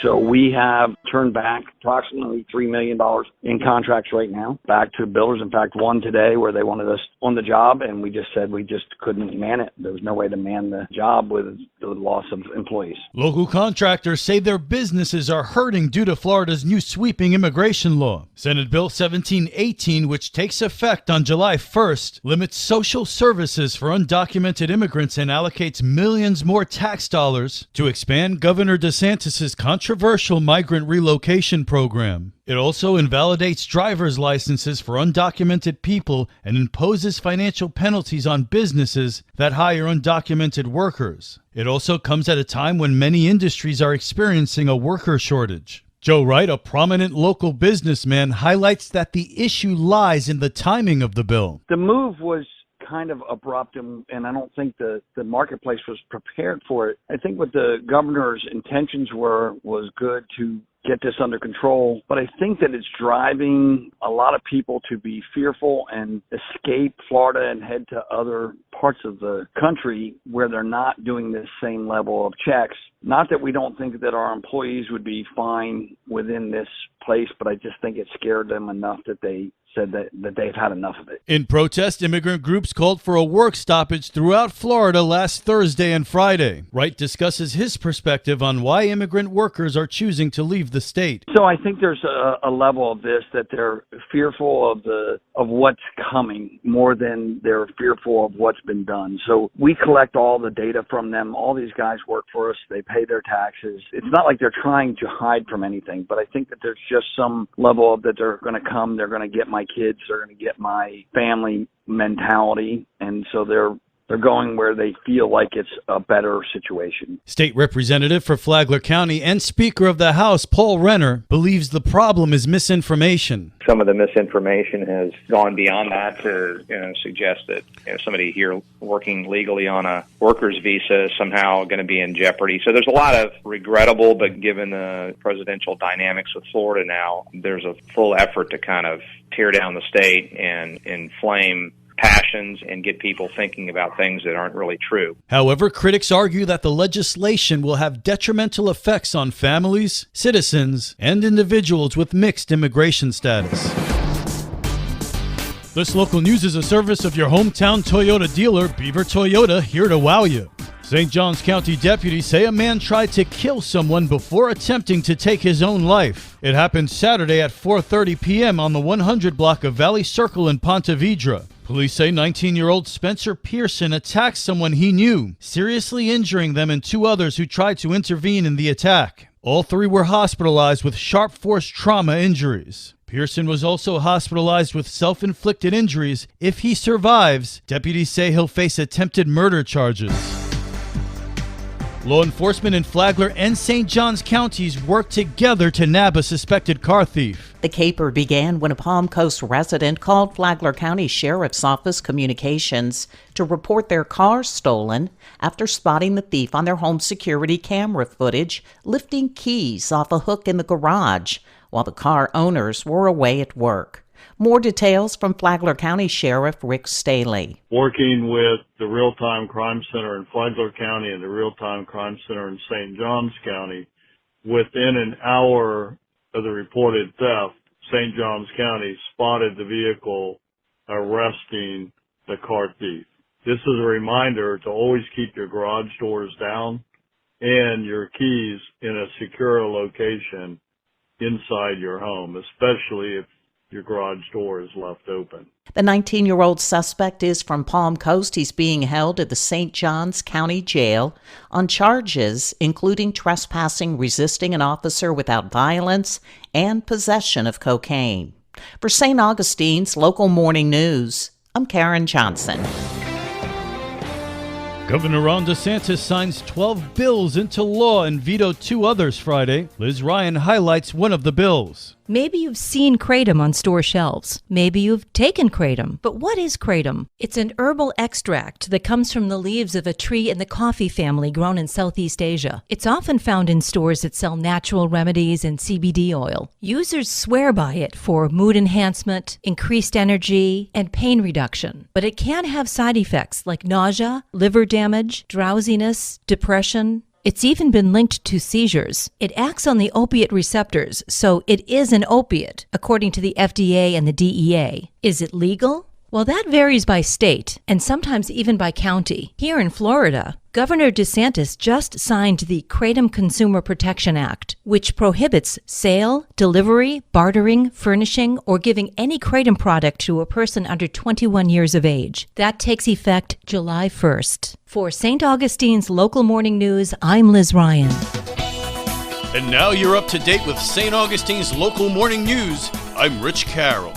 So we have turned back approximately $3 million in contracts right now back to builders. In fact, one today where they wanted us on the job, and we just said we just couldn't man it. There was no way to man the job with the loss of employees. Local contractors say their businesses are hurting due to Florida's new sweeping immigration law. Senate Bill 1718, which takes effect on July 1st, limits social services for undocumented immigrants and allocates millions more tax dollars to expand Governor DeSantis' controversial migrant relocation program. It also invalidates driver's licenses for undocumented people and imposes financial penalties on businesses that hire undocumented workers. It also comes at a time when many industries are experiencing a worker shortage. Joe Wright, a prominent local businessman, highlights that the issue lies in the timing of the bill. The move was kind of abrupt, and I don't think the marketplace was prepared for it. I think what the governor's intentions was good to get this under control, but I think that it's driving a lot of people to be fearful and escape Florida and head to other parts of the country where they're not doing this same level of checks. Not that we don't think that our employees would be fine within this place, but I just think it scared them enough that they said that they've had enough of it. In protest, immigrant groups called for a work stoppage throughout Florida last Thursday and Friday. Wright discusses his perspective on why immigrant workers are choosing to leave the state. So I think there's a level of this that they're fearful of what's coming more than they're fearful of what's been done. So we collect all the data from them. All these guys work for us. They pay their taxes. It's not like they're trying to hide from anything, but I think that there's just some level of that they're going to come, ththey're going to get my kids, they're going to get my family mentality, and so they're going where they feel like it's a better situation. State Representative for Flagler County and Speaker of the House, Paul Renner, believes the problem is misinformation. Some of the misinformation has gone beyond that to suggest that somebody here working legally on a worker's visa is somehow going to be in jeopardy. So there's a lot of regrettable, but given the presidential dynamics of Florida now, there's a full effort to kind of tear down the state and inflame passions and get people thinking about things that aren't really true. However, critics argue that the legislation will have detrimental effects on families, citizens, and individuals with mixed immigration status. This local news is a service of your hometown Toyota dealer, Beaver Toyota, here to wow you. St. Johns County deputies say a man tried to kill someone before attempting to take his own life. It happened Saturday at 4:30 p.m. on the 100 block of Valley Circle in Ponte Vedra. Police say 19-year-old Spencer Pearson attacked someone he knew, seriously injuring them and two others who tried to intervene in the attack. All three were hospitalized with sharp force trauma injuries. Pearson was also hospitalized with self-inflicted injuries. If he survives, deputies say he'll face attempted murder charges. Law enforcement in Flagler and St. Johns counties worked together to nab a suspected car thief. The caper began when a Palm Coast resident called Flagler County Sheriff's Office Communications to report their car stolen after spotting the thief on their home security camera footage lifting keys off a hook in the garage while the car owners were away at work. More details from Flagler County Sheriff Rick Staley. Working with the Real-Time Crime Center in Flagler County and the Real-Time Crime Center in St. Johns County, within an hour of the reported theft, St. Johns County spotted the vehicle arresting the car thief. This is a reminder to always keep your garage doors down and your keys in a secure location inside your home, especially if your garage door is left open. The 19-year-old suspect is from Palm Coast. He's being held at the St. Johns County Jail on charges including trespassing, resisting an officer without violence, and possession of cocaine. For St. Augustine's Local Morning News, I'm Karen Johnson. Governor Ron DeSantis signs 12 bills into law and vetoed 2 others Friday. Liz Ryan highlights one of the bills. Maybe you've seen kratom on store shelves. Maybe you've taken kratom. But what is kratom? It's an herbal extract that comes from the leaves of a tree in the coffee family grown in Southeast Asia. It's often found in stores that sell natural remedies and CBD oil. Users swear by it for mood enhancement, increased energy, and pain reduction. But it can have side effects like nausea, liver damage, drowsiness, depression, It's even been linked to seizures. It acts on the opiate receptors, so it is an opiate, according to the FDA and the DEA. Is it legal? Well, that varies by state and sometimes even by county. Here in Florida, Governor DeSantis just signed the Kratom Consumer Protection Act, which prohibits sale, delivery, bartering, furnishing, or giving any kratom product to a person under 21 years of age. That takes effect July 1st. For St. Augustine's Local Morning News, I'm Liz Ryan. And now you're up to date with St. Augustine's Local Morning News. I'm Rich Carroll.